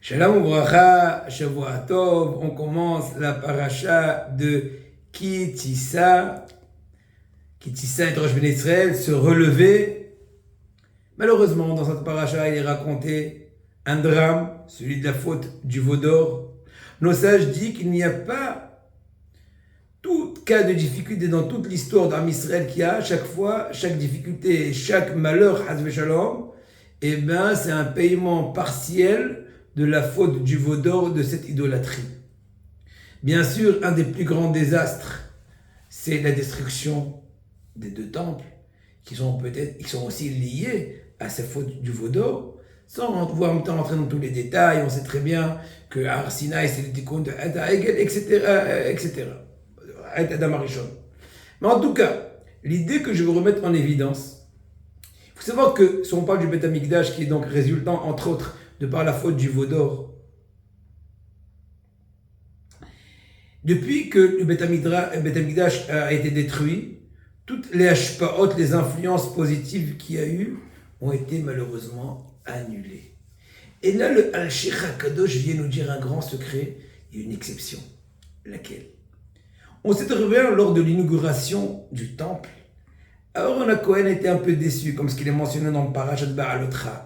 Shalom Uvracha, Shavua Tov, on commence la paracha de Ki Tissa. Ki Tissa et Rosh Ben Israël se relever. Malheureusement, dans cette paracha, il est raconté un drame, celui de la faute du veau d'or. Nos sages disent qu'il n'y a pas tout cas de difficulté dans toute l'histoire d'Am Israël qu'il y a. Chaque fois, chaque difficulté, chaque malheur, Haz Veshalom, c'est un paiement partiel de la faute du veau d'or, de cette idolâtrie. Bien sûr, un des plus grands désastres, c'est la destruction des deux temples, qui sont aussi liés à cette faute du veau d'or. Sans pouvoir en même temps rentrer dans tous les détails, on sait très bien que Har Sinai, c'est le tikkun de Adam Egel, etc. Adam Arishon. Mais en tout cas, l'idée que je veux remettre en évidence, il faut savoir que si on parle du Beth Amikdash, qui est donc résultant, entre autres, de par la faute du veau d'or, depuis que le Beth Amikdash a été détruit, toutes les hashpaot, les influences positives qu'il y a eu, ont été malheureusement annulées. Et là, le Al-Shir HaKadosh vient nous dire un grand secret, il y a une exception. Laquelle? On s'est trouvé lors de l'inauguration du temple. Aaron Cohen était un peu déçu, comme ce qu'il est mentionné dans le Parashat Ba'alotra.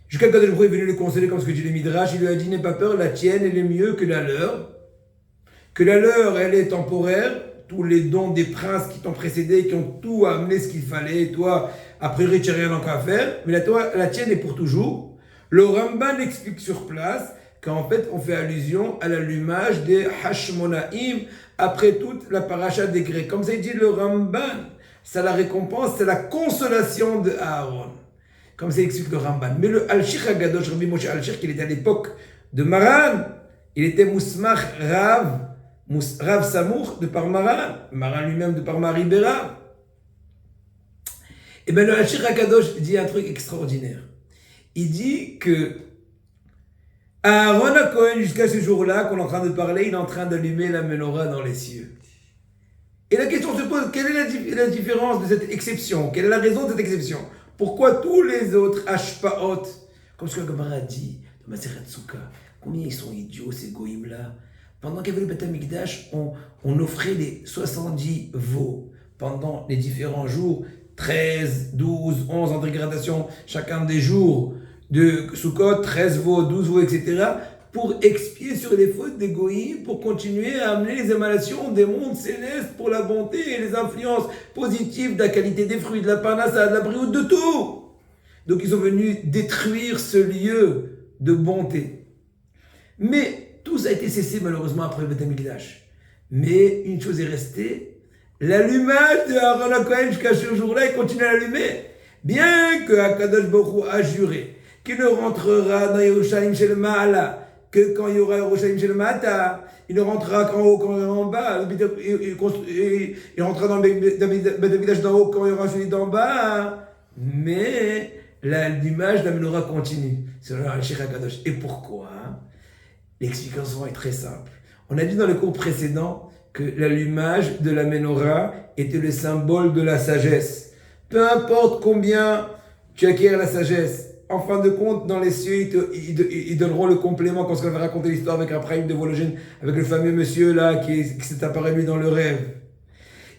Jusqu'à quand Baruch Hu est venu le consoler, comme ce que dit le Midrash, il lui a dit, n'aie pas peur, la tienne, elle est mieux que la leur. Que la leur, elle est temporaire. Tous les dons des princes qui t'ont précédé, qui ont tout amené ce qu'il fallait, toi, a priori, tu n'as rien encore à faire, mais la tienne est pour toujours. Le Ramban explique sur place qu'en fait, on fait allusion à l'allumage des Hashmonaïm après toute la paracha des Grecs. Comme ça, il dit le Ramban, c'est la récompense, c'est la consolation de Aaron. Comme ça explique le Ramban. Mais le Al-Shir HaGadosh, Rabbi Moshe Al-Shir, qui était à l'époque de Maran, il était Mousmach Rav Samour de par Maran, Maran lui-même de par Mari Bera. Et bien le Al-Shir HaGadosh dit un truc extraordinaire. Il dit que Aaron Cohen, jusqu'à ce jour-là qu'on est en train de parler, il est en train d'allumer la menorah dans les cieux. Et la question se pose, quelle est la différence de cette exception? Quelle est la raison de cette exception? Pourquoi tous les autres Hashpaot, comme ce que Gemara a dit dans Maseret Souka, combien ils sont idiots ces goïms-là? Pendant qu'il y avait le Beth Amikdash, on offrait les 70 veaux pendant les différents jours, 13, 12, 11 en dégradation, chacun des jours de Sukkot, 13 veaux, 12 veaux, etc., pour expier sur les fautes des goïms, pour continuer à amener les émanations des mondes célestes pour la bonté et les influences positives de la qualité des fruits, de la parnassa, de la brioute, de tout. Donc ils sont venus détruire ce lieu de bonté. Mais tout ça a été cessé malheureusement après le Beth Amikdash. Mais une chose est restée, l'allumage de Aaron Cohen jusqu'à ce jour-là, il continue à l'allumer. Bien que Akadosh Baruch Hu a juré qu'il ne rentrera dans Yerushalayim Shel Ma'ala que quand il y aura Yerushalayim Shel Mata, il ne rentrera qu'en haut quand il y aura en bas, il rentrera dans le Beth Amikdash d'en haut quand il y aura celui d'en bas, mais l'image de la menorah continue, c'est le Al-Shir HaKadosh. Et pourquoi? L'explication est très simple. On a dit dans le cours précédent que l'allumage de la menorah était le symbole de la sagesse. Peu importe combien tu acquiers la sagesse, en fin de compte, dans les cieux, ils donneront le complément, quand on va raconter l'histoire avec Abraham de Vologène, avec le fameux monsieur là qui s'est apparu lui dans le rêve.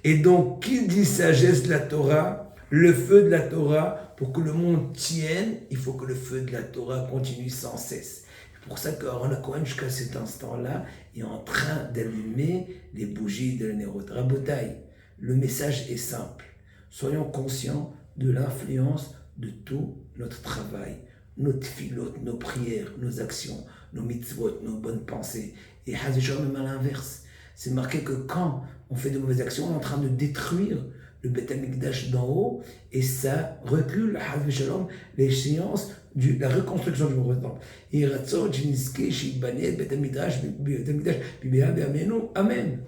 Et donc, qui dit sagesse de la Torah, le feu de la Torah, pour que le monde tienne, il faut que le feu de la Torah continue sans cesse. C'est pour ça qu'Aaron Cohen, jusqu'à cet instant-là, est en train d'allumer les bougies de la Nérot. Rabotai, le message est simple. Soyons conscients de l'influence de tout notre travail, nos tefilot, nos prières, nos actions, nos mitzvot, nos bonnes pensées. Et Hazeshor, même à l'inverse. C'est marqué que quand on fait de mauvaises actions, on est en train de détruire le Beth Amikdash d'en haut, et ça recule, Hazeshor, l'échéance de la reconstruction du nouveau temple. Et Ratzon, Jiniske, Shibane, Beth Amikdash, Bibéa, Amen.